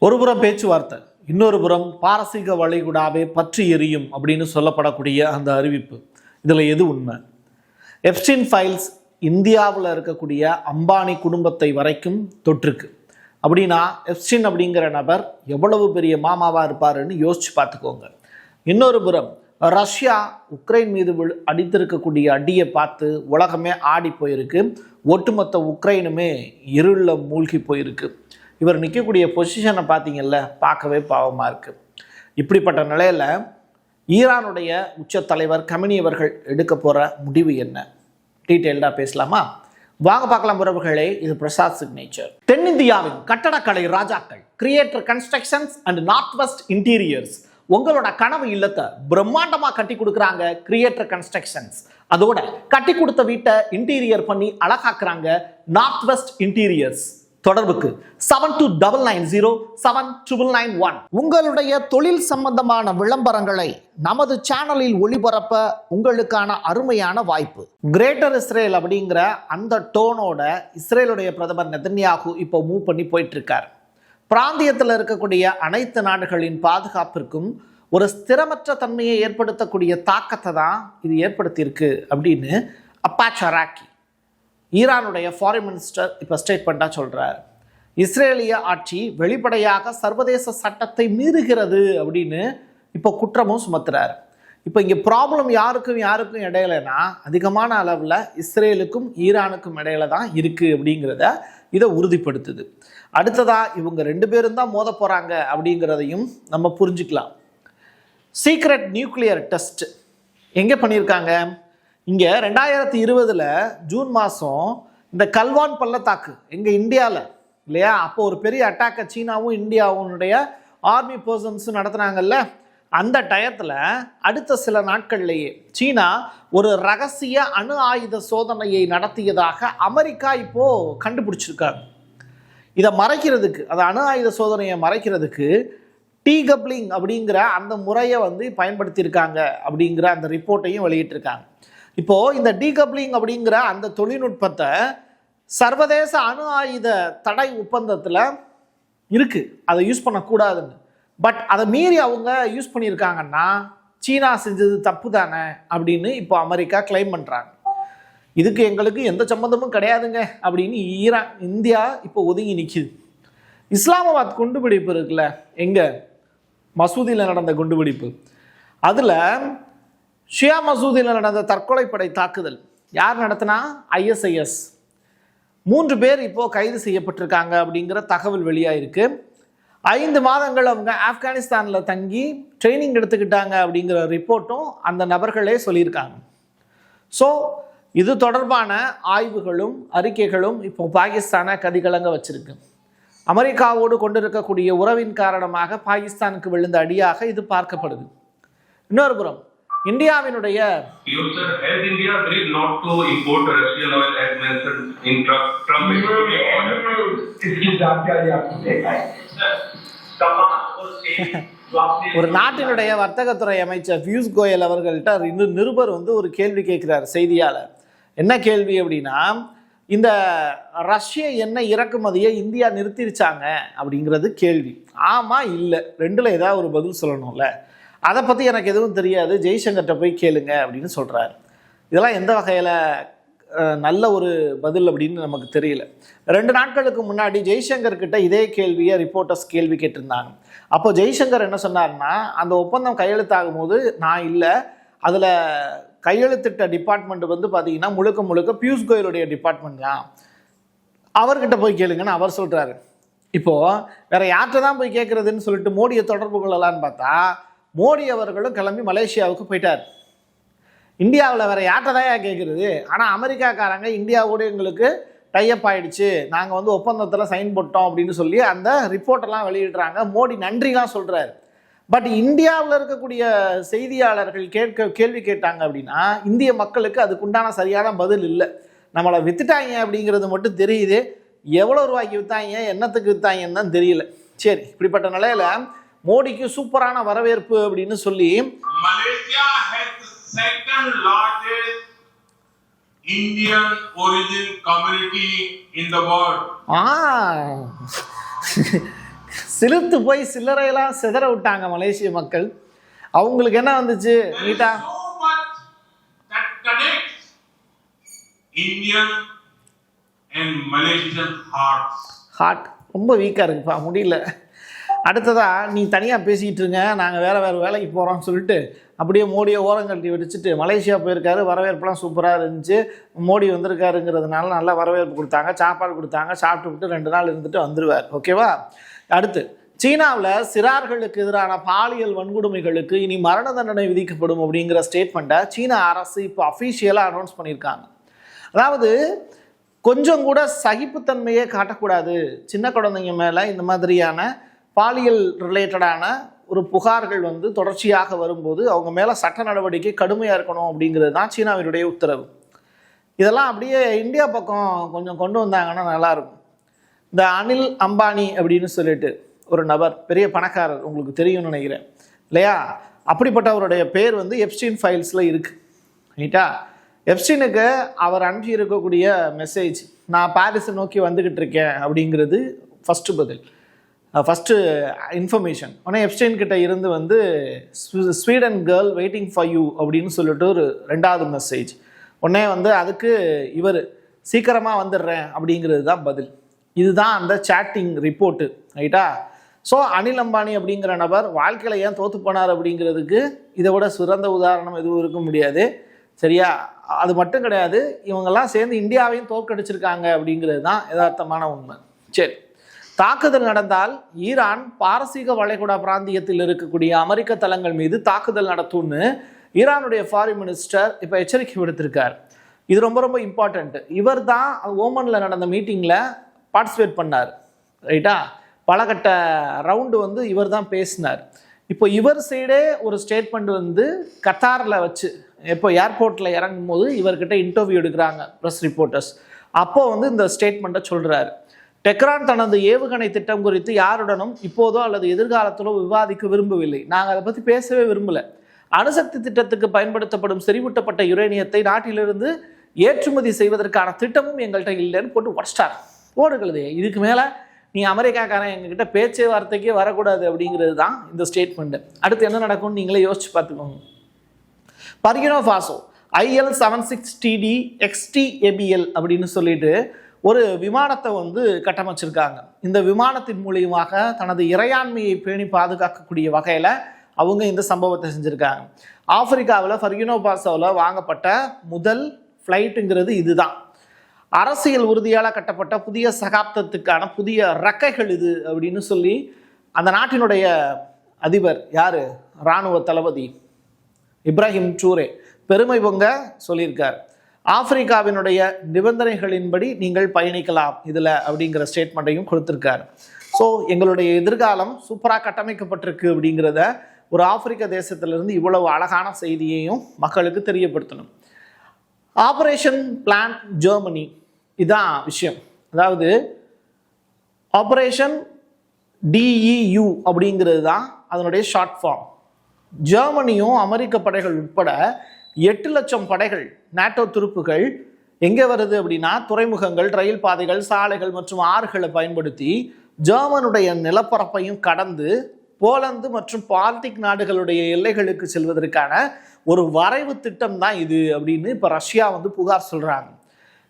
ஒருபுறம் பேச்சுவார்த்தை, இன்னொரு புறம் பாரசீக வளைகுடாவே பற்றி எரியும் அப்படின்னு சொல்லப்படக்கூடிய அந்த அறிவிப்பு. இதில் எது உண்மை? எப்ஸ்டீன் ஃபைல்ஸ் இந்தியாவில் இருக்கக்கூடிய அம்பானி குடும்பத்தை வரைக்கும் தொற்றுக்கு. அப்படின்னா எப்ஸ்டீன் அப்படிங்கிற நபர் எவ்வளவு பெரிய மாமாவாக இருப்பாருன்னு யோசிச்சு பார்த்துக்கோங்க. இன்னொரு புறம் ரஷ்யா உக்ரைன் மீது அடித்திருக்கக்கூடிய அடியை பார்த்து உலகமே ஆடி போயிருக்கு. ஒட்டுமொத்த உக்ரைனுமே இருளில் மூழ்கி போயிருக்கு. இவர் நிற்கக்கூடிய பொசிஷனை பார்த்தீங்கல்ல, பார்க்கவே பாவமாக இருக்குது. இப்படிப்பட்ட நிலையில் ஈரானுடைய உச்ச தலைவர் கமினி அவர்கள் எடுக்க போகிற முடிவு என்ன? டீட்டெயில்டாக பேசலாமா? வாங்க பார்க்கலாம் உறவுகளே. இது பிரசாத் சிக்னேச்சர். தென்னிந்தியாவின் கட்டடக்கலை ராஜாக்கள் creator constructions and north west interiors உங்களோட கனவு இல்லத்தை பிரம்மாண்டமாக கட்டி கொடுக்குறாங்க கிரியேட்டர் கன்ஸ்ட்ரக்ஷன்ஸ். அதோட கட்டி கொடுத்த வீட்டை இன்டீரியர் பண்ணி அழகாக்குறாங்க நார்த் வெஸ்ட் இன்டீரியர்ஸ். தொடர்புக்கு 7299079991. உங்களுடைய தொழில் சம்பந்தமான விளம்பரங்களை நமது சேனலில் ஒளிபரப்ப உங்களுக்கான அருமையான வாய்ப்பு. கிரேட்டர் இஸ்ரேல் அப்படிங்கிற அந்த டோனோட இஸ்ரேலுடைய பிரதமர் நெதன்யாகு இப்போ மூவ் பண்ணி போயிட்டு இருக்கார். பிராந்தியத்தில் இருக்கக்கூடிய அனைத்து நாடுகளின் பாதுகாப்பிற்கும் ஒரு ஸ்திரமற்ற தன்மையை ஏற்படுத்தக்கூடிய தாக்கத்தை தான் இது ஏற்படுத்தியிருக்கு அப்படின்னு அப்பாஸ் அராக்சி, ஈரானுடைய ஃபாரின் மினிஸ்டர், இப்போ ஸ்டேட்மெண்ட்டாக சொல்கிறார். இஸ்ரேலிய ஆட்சி வெளிப்படையாக சர்வதேச சட்டத்தை மீறுகிறது அப்படின்னு இப்போ குற்றமும் சுமத்துறார். இப்போ இங்கே ப்ராப்ளம் யாருக்கும் இடையிலனா அதிகமான அளவில் இஸ்ரேலுக்கும் ஈரானுக்கும் இடையில தான் இருக்குது அப்படிங்கிறத இதை உறுதிப்படுத்துது. அடுத்ததாக இவங்க ரெண்டு பேரும் தான் மோத போகிறாங்க அப்படிங்கிறதையும் நம்ம புரிஞ்சுக்கலாம். சீக்ரெட் நியூக்ளியர் டெஸ்ட் எங்கே பண்ணியிருக்காங்க? இங்கே 2020 ஜூன் மாதம் இந்த கல்வான் பள்ளத்தாக்கு எங்கள் இந்தியாவில் இல்லையா, அப்போ ஒரு பெரிய அட்டாக்கை சீனாவும் இந்தியாவுடைய ஆர்மி பர்சன்ஸும் நடத்துனாங்கல்ல. அந்த டயத்தில் அடுத்த சில நாட்கள்லேயே சீனா ஒரு ரகசிய அணு ஆயுத சோதனையை நடத்தியதாக அமெரிக்கா இப்போது கண்டுபிடிச்சிருக்காங்க. இதை மறைக்கிறதுக்கு, அந்த அணு ஆயுத சோதனையை மறைக்கிறதுக்கு டீகப்ளிங் அப்படிங்கிற அந்த முறையை பயன்படுத்தியிருக்காங்க அப்படிங்கிற அந்த ரிப்போர்ட்டையும் வெளியிட்டிருக்காங்க. இப்போது இந்த டீகப்ளிங் அப்படிங்கிற அந்த தொழில்நுட்பத்தை சர்வதேச அணு ஆயுத தடை ஒப்பந்தத்தில் இருக்குது, அதை யூஸ் பண்ணக்கூடாதுன்னு. பட் அதை மீறி அவங்க யூஸ் பண்ணியிருக்காங்கன்னா சீனா செஞ்சது தப்பு தானே அப்படின்னு இப்போ அமெரிக்கா கிளைம் பண்ணுறாங்க. இதுக்கு எங்களுக்கு எந்த சம்மந்தமும் கிடையாதுங்க அப்படின்னு இந்தியா இப்போ ஒதுங்கி நிற்கிது. இஸ்லாமாபாத் குண்டுபிடிப்பு இருக்குல்ல, எங்கே மசூதியில் நடந்த குண்டுபிடிப்பு, அதில் ஷியா மசூதியில் நடந்த தற்கொலைப்படை தாக்குதல் யார் நடத்தினா? ISIS. 3 பேர் இப்போது கைது செய்யப்பட்டிருக்காங்க அப்படிங்கிற தகவல் வெளியாயிருக்கு. 5 மாதங்கள் அவங்க ஆப்கானிஸ்தானில் தங்கி ட்ரைனிங் எடுத்துக்கிட்டாங்க அப்படிங்கிற ரிப்போர்ட்டும் அந்த நபர்களே சொல்லியிருக்காங்க. ஸோ இது தொடர்பான ஆய்வுகளும் அறிக்கைகளும் இப்போ பாகிஸ்தானை கதிகலங்க வச்சிருக்கு. அமெரிக்காவோடு கொண்டிருக்கக்கூடிய உறவின் காரணமாக பாகிஸ்தானுக்கு விழுந்த அடியாக இது பார்க்கப்படுது. இன்னொரு புறம் இந்தியாவினுடைய ஒரு நாட்டினுடைய வர்த்தகத்துறை அமைச்சர் பியூஷ் கோயல் அவர்கள்ட்ட இன்னும் நிருபர் ஒரு கேள்வி கேட்கிறார் செய்தியாளர். என்ன கேள்வி அப்படின்னா, இந்த ரஷ்ய எண்ணெய் இறக்குமதியை இந்தியா நிறுத்திருச்சாங்க அப்படிங்கிறது கேள்வி. ஆமாம் இல்லை, ரெண்டில் ஏதாவது ஒரு பதில் சொல்லணும்ல. அதை பற்றி எனக்கு எதுவும் தெரியாது, ஜெய்சங்கர்கிட்ட போய் கேளுங்க அப்படின்னு சொல்கிறார். இதெல்லாம் எந்த வகையில் நல்ல ஒரு பதில் அப்படின்னு நமக்கு தெரியல. 2 நாட்களுக்கு முன்னாடி ஜெய்சங்கர்கிட்ட இதே கேள்வியை ரிப்போர்ட்டர்ஸ் கேள்வி கேட்டிருந்தாங்க. அப்போ ஜெய்சங்கர் என்ன சொன்னார்னா, அந்த ஒப்பந்தம் கையெழுத்தாகும் போது நான் இல்லை, அதில் கையெழுத்திட்ட டிபார்ட்மெண்ட் பார்த்தீங்கன்னா முழுக்க பியூஷ் கோயலுடைய டிபார்ட்மெண்ட் தான், அவர்கிட்ட போய் கேளுங்கன்னு அவர் சொல்கிறாரு. இப்போது வேற யார்கிட்ட தான் போய் கேட்குறதுன்னு சொல்லிட்டு மோடியை தொடர்பு கொள்ளலான்னு பார்த்தா மோடி அவர்களும் கிளம்பி மலேசியாவுக்கு போயிட்டார். இந்தியாவில் வேற யார்கிட்ட தான் கேட்குறது? ஆனால் அமெரிக்காக்காரங்க இந்தியாவோடு எங்களுக்கு டைப் ஆயிடுச்சு, நாங்கள் ஒப்பந்தத்தில் சைன் போட்டோம் அப்படின்னு சொல்லி அந்த ரிப்போர்ட்டெல்லாம் வெளியிடுறாங்க. மோடி நன்றிலாம் சொல்கிறார். பட் இந்தியாவில் இருக்கக்கூடிய செய்தியாளர்கள் கேள்வி கேட்டாங்க அப்படின்னா இந்திய மக்களுக்கு அதுக்குண்டான சரியான பதில் இல்லை. நம்மளை வித்துட்டாங்க அப்படிங்கிறது மட்டும் தெரியுது, எவ்வளோ ரூபாய்க்கு விற்றாங்க, என்னத்துக்கு விற்றாங்கன்னு தான் தெரியல. சரி, இப்படிப்பட்ட நிலையில மோடிக்கு சூப்பரான வரவேற்பு அப்படின்னு சொல்லி Malaysia has the second largest Indian origin community in the world. சிலுத்து போய் சில்லறையெல்லாம் சிதற விட்டாங்க மலேசிய மக்கள். அவங்களுக்கு என்ன வந்துச்சு? நீட்டா ஹார்ட் ரொம்ப வீக்காக இருக்குப்பா, முடியல. அடுத்ததா நீ தனியாக பேசிக்கிட்டு இருங்க, நாங்கள் வேறு வேலைக்கு போகிறோம்னு சொல்லிட்டு அப்படியே மோடியை ஓரங்கட்டி வெடிச்சிட்டு மலேசியா போயிருக்காரு. வரவேற்புலாம் சூப்பராக இருந்துச்சு. மோடி வந்திருக்காருங்கிறதுனால நல்லா வரவேற்பு கொடுத்தாங்க, சாப்பாடு கொடுத்தாங்க. சாப்பிட்டு விட்டு 2 நாள் இருந்துட்டு வந்துடுவார். ஓகேவா? அடுத்து சீனாவில் சிறார்களுக்கு எதிரான பாலியல் வன்கொடுமைகளுக்கு இனி மரண தண்டனை விதிக்கப்படும் அப்படிங்கிற ஸ்டேட்மெண்ட்டை சீன அரசு இப்போ அஃபீஷியலாக அனௌன்ஸ் பண்ணியிருக்காங்க. அதாவது கொஞ்சம் கூட சகிப்புத்தன்மையே காட்டக்கூடாது. சின்ன குழந்தைங்க மேலே இந்த மாதிரியான பாலியல் ரிலேட்டடான ஒரு புகார்கள் தொடர்ச்சியாக வரும்போது அவங்க மேலே சட்ட நடவடிக்கை கடுமையாக இருக்கணும் அப்படிங்கிறது தான் சீனாவினுடைய உத்தரவு. இதெல்லாம் அப்படியே இந்தியா பக்கம் கொஞ்சம் கொண்டு வந்தாங்கன்னா நல்லாயிருக்கும். இந்த அனில் அம்பானி அப்படின்னு சொல்லிட்டு ஒரு நபர், பெரிய பணக்காரர், உங்களுக்கு தெரியும்னு நினைக்கிறேன் இல்லையா? அப்படிப்பட்டவருடைய பேர் எப்ஸ்டீன் ஃபைல்ஸில் இருக்குது. ரைட்டா? எப்ஸ்டீனுக்கு அவர் அனுப்பி இருக்கக்கூடிய மெசேஜ், நான் பாரிஸை நோக்கி வந்துக்கிட்டு இருக்கேன் அப்படிங்கிறது ஃபஸ்ட்டு இன்ஃபர்மேஷன். ஆனால் எப்ஸ்டீன் கிட்ட இருந்து Sweden girl waiting for you அப்படின்னு சொல்லிட்டு ஒரு 2வது மெசேஜ். உடனே அதுக்கு இவர் சீக்கிரமாக வந்துடுறேன் அப்படிங்கிறது தான் பதில். இதுதான் அந்த சேட்டிங் ரிப்போர்ட்டு. ரைட்டா? ஸோ அனில் அம்பானி அப்படிங்கிற நபர் வாழ்க்கையில் ஏன் தோற்று போனார் அப்படிங்கிறதுக்கு இதை விட சிறந்த உதாரணம் எதுவும் இருக்க முடியாது. சரியா? அது மட்டும் கிடையாது, இவங்கெல்லாம் சேர்ந்து இந்தியாவையும் தோற்கடிச்சிருக்காங்க அப்படிங்கிறது தான் யதார்த்தமான உண்மை. சரி, தாக்குதல் நடந்தால் ஈரான் பாரசீக வளைகுடா பிராந்தியத்தில் இருக்கக்கூடிய அமெரிக்க தளங்கள் மீது தாக்குதல் நடத்தும்னு ஈரானுடைய ஃபாரின் மினிஸ்டர் இப்போ எச்சரிக்கை விடுத்திருக்கார். இது ரொம்ப ரொம்ப இம்பார்ட்டன்ட். இவர் தான் ஓமனில் நடந்த மீட்டிங்கில் பார்ட்டிசிபேட் பண்ணார். ரைட்டா? பலகட்ட ரவுண்டு இவர் தான் பேசினார். இப்போ இவர் சைடே ஒரு ஸ்டேட்மெண்ட் கத்தாரில் வச்சு இப்போ ஏர்போர்ட்டில் இறங்கும் போது இவர்கிட்ட இன்டர்வியூ எடுக்கிறாங்க ப்ரெஸ் ரிப்போர்ட்டர்ஸ். அப்போ இந்த ஸ்டேட்மெண்ட்டை சொல்கிறாரு. டெஹ்ரான் தனது ஏவுகணை திட்டம் குறித்து யாருடனும் இப்போதோ அல்லது எதிர்காலத்திலோ விவாதிக்க விரும்பவில்லை. நாங்கள் அதை பற்றி பேசவே விரும்பலை. அணுசக்தி திட்டத்துக்கு பயன்படுத்தப்படும் செறிவூட்டப்பட்ட யுரேனியத்தை நாட்டிலிருந்து ஏற்றுமதி செய்வதற்கான திட்டமும் எங்கள்கிட்ட இல்லைன்னு போட்டு உடச்சிட்டார். ஓடுகிறது. இதுக்கு மேலே நீ அமெரிக்காக்காரன் எங்ககிட்ட பேச்சே வார்த்தைக்கே வரக்கூடாது அப்படிங்கிறது தான் இந்த ஸ்டேட்மெண்ட்டு. அடுத்து என்ன நடக்கும்னு நீங்களே யோசிச்சு பார்த்துக்கோங்க. பர்கினோ ஃபாசோ IL-76TD XTABL அப்படின்னு சொல்லிட்டு ஒரு விமானத்தை கட்டமைச்சிருக்காங்க. இந்த விமானத்தின் மூலியமாக தனது இறையாண்மையை பேணி பாதுகாக்கக்கூடிய வகையில் அவங்க இந்த சம்பவத்தை செஞ்சுருக்காங்க. ஆப்பிரிக்காவில் பர்கினோ ஃபாசோவில் வாங்கப்பட்ட முதல் ஃப்ளைட்டுங்கிறது இதுதான். அரசியல் உறுதியால் கட்டப்பட்ட புதிய சகாப்தத்துக்கான புதிய ரக்கைகள் இது அப்படின்னு சொல்லி அந்த நாட்டினுடைய அதிபர் யார், இராணுவ தளபதி இப்ராஹிம் ட்ரூரே பெருமை பொங்க சொல்லியிருக்கார். ஆப்பிரிக்காவினுடைய நிபந்தனைகளின்படி நீங்கள் பயணிக்கலாம் இதில் அப்படிங்கிற ஸ்டேட்மெண்ட்டையும் கொடுத்துருக்காரு. ஸோ எங்களுடைய எதிர்காலம் சூப்பராக கட்டமைக்கப்பட்டிருக்கு அப்படிங்கிறத ஒரு ஆப்பிரிக்க தேசத்திலிருந்து இவ்வளவு அழகான செய்தியையும் மக்களுக்கு தெரியப்படுத்தணும். ஆப்ரேஷன் பிளான் ஜெர்மனி இதான் விஷயம். அதாவது ஆப்ரேஷன் DEU அப்படிங்கிறது தான் அதனுடைய ஷார்ட் ஃபார்ம். ஜெர்மனியும் அமெரிக்க படைகள் உட்பட 8 லட்சம் படைகள், நாட்டோ துருப்புகள் எங்கே வருது அப்படின்னா துறைமுகங்கள், ரயில் பாதைகள், சாலைகள் மற்றும் ஆறுகளை பயன்படுத்தி ஜெர்மனுடைய நிலப்பரப்பையும் கடந்து போலந்து மற்றும் பால்டிக் நாடுகளுடைய எல்லைகளுக்கு செல்வதற்கான ஒரு வரைவு திட்டம் தான் இது அப்படின்னு இப்போ ரஷ்யா புகார் சொல்கிறாங்க.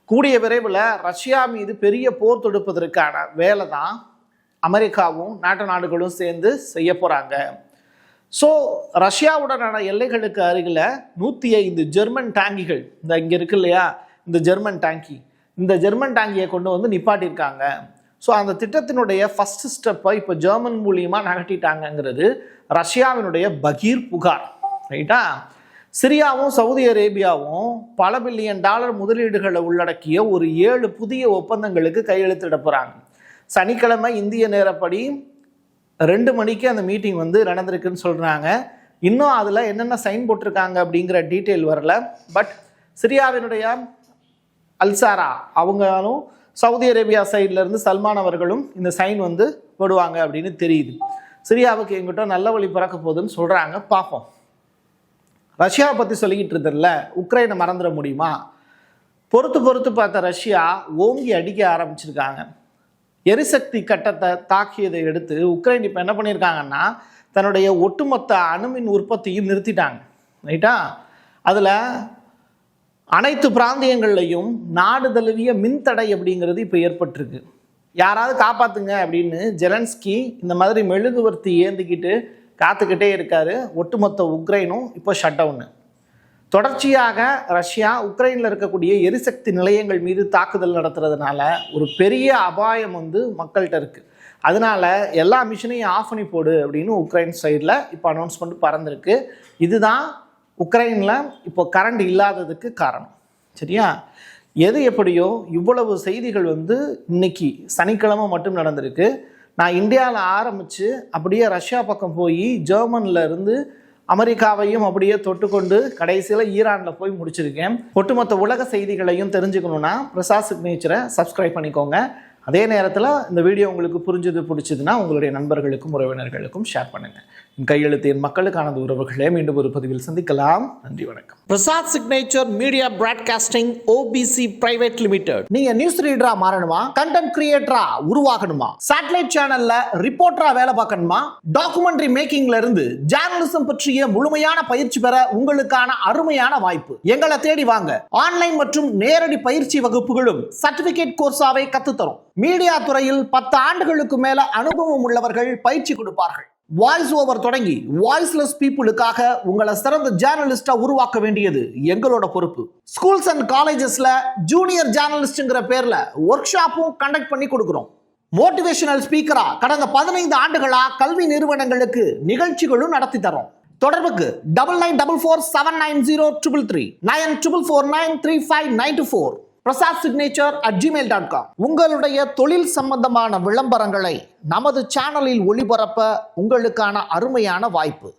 கூடிய விரைவில் ரஷ்யா மீது பெரிய போர் தொடுப்பதற்கான வேலை தான் அமெரிக்காவும் நாட்டு நாடுகளும் சேர்ந்து செய்ய போகிறாங்க. ஸோ ரஷ்யாவுடனான எல்லைகளுக்கு அருகில் 105 ஜெர்மன் டேங்கிகள், இங்கே இருக்கு இல்லையா இந்த ஜெர்மன் டேங்கியை கொண்டு நிப்பாட்டியிருக்காங்க. ஸோ அந்த திட்டத்தினுடைய ஃபஸ்ட் ஸ்டெப்பை இப்போ ஜெர்மன் மூலியமாக நகட்டிட்டாங்கங்கிறது ரஷ்யாவினுடைய பகீர் புகார். ரைட்டா? சிரியாவும் சவுதி அரேபியாவும் பல பில்லியன் டாலர் முதலீடுகளை உள்ளடக்கிய ஒரு 7 புதிய ஒப்பந்தங்களுக்கு கையெழுத்திட போகிறாங்க. சனிக்கிழமை இந்திய நேரப்படி 2 மணிக்கு அந்த மீட்டிங் நடந்திருக்குன்னு சொல்கிறாங்க. இன்னும் அதில் என்னென்ன சைன் போட்டிருக்காங்க அப்படிங்கிற டீட்டெயில் வரல. பட் சிரியாவினுடைய அல்சாரா அவங்களும் சவுதி அரேபியா சைட்லேருந்து சல்மான் அவர்களும் இந்த சைன் போடுவாங்க அப்படின்னு தெரியுது. சிரியாவுக்கு எங்கிட்ட நல்ல வழி பிறக்க போகுதுன்னு சொல்கிறாங்க. பார்ப்போம். ரஷ்யாவை பற்றி சொல்லிக்கிட்டு இருந்ததில்ல, உக்ரைனை மறந்துட முடியுமா? பொறுத்து பார்த்த ரஷ்யா ஓங்கி அடிக்க ஆரம்பிச்சிருக்காங்க. எரிசக்தி கட்டத்தை தாக்கியதை எடுத்து உக்ரைன் இப்போ என்ன பண்ணியிருக்காங்கன்னா தன்னுடைய ஒட்டுமொத்த அணுமின் உற்பத்தியும் நிறுத்திட்டாங்க. ரைட்டா? அதில் அனைத்து பிராந்தியங்கள்லையும் நாடு தழுவிய மின்தடை அப்படிங்கிறது இப்போ ஏற்பட்டிருக்கு. யாராவது காப்பாற்றுங்க அப்படின்னு ஜெலன்ஸ்கி இந்த மாதிரி மெழுகுவர்த்தி ஏந்திக்கிட்டு காத்துக்கிட்டே இருக்காரு. ஒட்டுமொத்த உக்ரைனும் இப்போ ஷட் டவுனு. தொடர்ச்சியாக ரஷ்யா உக்ரைனில் இருக்கக்கூடிய எரிசக்தி நிலையங்கள் மீது தாக்குதல் நடத்துறதுனால ஒரு பெரிய அபாயம் மக்கள்கிட்ட இருக்குது. அதனால எல்லா மிஷினையும் ஆஃப் பண்ணி போடு அப்படின்னு உக்ரைன் சைடில் இப்போ அனௌன்ஸ்மெண்ட் பறந்துருக்கு. இதுதான் உக்ரைனில் இப்போ கரண்ட் இல்லாததுக்கு காரணம். சரியா? எது எப்படியோ இவ்வளவு செய்திகள் இன்னைக்கு சனிக்கிழமை மட்டும் நடந்திருக்கு. நான் இந்தியாவில் ஆரம்பித்து அப்படியே ரஷ்யா பக்கம் போய் ஜெர்மனில் இருந்து அமெரிக்காவையும் அப்படியே தொட்டுக்கொண்டு கடைசியில் ஈரானில் போய் முடிச்சிருக்கேன். ஒட்டுமொத்த உலக செய்திகளையும் தெரிஞ்சுக்கணுன்னா பிரசாத் சிக்னேச்சரை சப்ஸ்கிரைப் பண்ணிக்கோங்க. அதே நேரத்தில் இந்த வீடியோ உங்களுக்கு பிடிச்சதுன்னா உங்களுடைய நண்பர்களுக்கும் உறவினர்களுக்கும் ஷேர் பண்ணுங்கள். என் கையெழுத்து என் மக்களுக்கானது உறவுகளே. மீண்டும் ஒரு பதிவில் சந்திக்கலாம். நன்றி, வணக்கம். Prasad signature media broadcasting OBC private limited. நீங்க நியூஸ் ரீடரா மாறணுமா? கண்டென்ட் கிரியேட்டரா உருவாகணுமா? சேட்டலைட் சேனல்ல ரிப்போர்ட்டரா வேலை பார்க்கணுமா? டாக்குமெண்ட்ரி மேக்கிங்ல இருந்து ஜேர்னலிசம் பற்றிய முழுமையான பயிற்சி பெற உங்களுக்கான அருமையான வாய்ப்பு. எங்களை தேடி வாங்க. ஆன்லைன் மற்றும் நேரடி பயிற்சி வகுப்புகளும் சர்டிபிகேட் கோர்ஸாவை கத்துத்தரும். மீடியா துறையில் 10 ஆண்டுகளுக்கு மேல அனுபவம் உள்ளவர்கள் பயிற்சி கொடுப்பார்கள். வாய்ஸ் ஓவர் தொடங்கி வாய்ஸ்லெஸ் பீப்புளுக்காக உங்களை சிறந்த ஜேர்னலிஸ்டா உருவாக்க வேண்டியது எங்களோட பொறுப்பு. ஸ்கூல்ஸ் அண்ட் காலேஜஸ்ல ஜூனியர் ஜேர்னலிஸ்ட்ங்கிற பேர்ல ஒர்க் ஷாப்பும் கண்டக்ட் பண்ணி கொடுக்கிறோம். மோட்டிவேஷனல் ஸ்பீக்கரா கடந்த 15 ஆண்டுகளா கல்வி நிறுவனங்களுக்கு நிகழ்ச்சிகளும் நடத்தி தரோம். தொடர்புக்கு 9944790333 94493594 prasad@gmail.com. உங்களுடைய தொழில் சம்பந்தமான விளம்பரங்களை நமது சேனலில் ஒளிபரப்ப உங்களுக்கான அருமையான வாய்ப்பு.